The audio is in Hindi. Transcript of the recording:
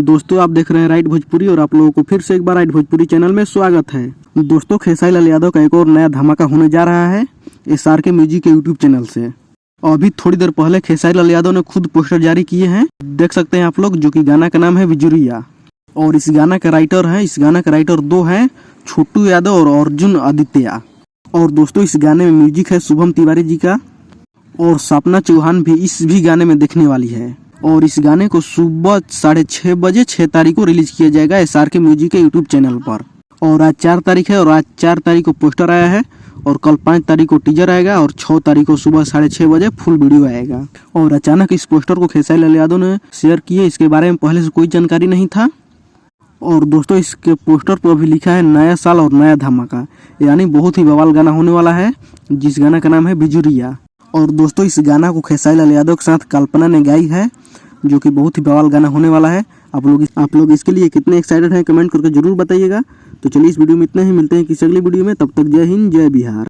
दोस्तों आप देख रहे हैं राइट भोजपुरी और आप लोगों को फिर से एक बार राइट भोजपुरी चैनल में स्वागत है। दोस्तों खेसारी लाल यादव का एक और नया धमाका होने जा रहा है SRK म्यूजिक के यूट्यूब चैनल से। अभी थोड़ी देर पहले खेसारी लाल यादव ने खुद पोस्टर जारी किए हैं, देख सकते हैं आप लोग, जो कि गाना का नाम है बिजुरिया। और इस गाना का राइटर दो हैं, छोटू यादव और अर्जुन आदित्य। और दोस्तों इस गाने में म्यूजिक है शुभम तिवारी जी का, और सपना चौहान भी इस गाने में देखने वाली है। और इस गाने को सुबह 6:30 बजे 6 तारीख को रिलीज किया जाएगा SRK म्यूजिक के यूट्यूब चैनल पर। और आज 4 तारीख है, और आज 4 तारीख को पोस्टर आया है, और कल 5 तारीख को टीजर आएगा, और 6 तारीख को सुबह 6:30 बजे फुल वीडियो आएगा। और अचानक इस पोस्टर को खेसारी लाल यादव ने शेयर किए, इसके बारे में पहले से कोई जानकारी नहीं था। और दोस्तों इसके पोस्टर पर भी लिखा है नया साल और नया धमाका, यानी बहुत ही बवाल गाना होने वाला है, जिस गाना का नाम है बिजुरिया। और दोस्तों इस गाना को खेसारी लाल यादव के साथ कल्पना ने गाई है, जो कि बहुत ही बवाल गाना होने वाला है। आप लोग इसके लिए कितने एक्साइटेड हैं कमेंट करके जरूर बताइएगा। तो चलिए इस वीडियो में इतना ही, मिलते हैं किसी अगली वीडियो में, तब तक जय हिंद जय बिहार।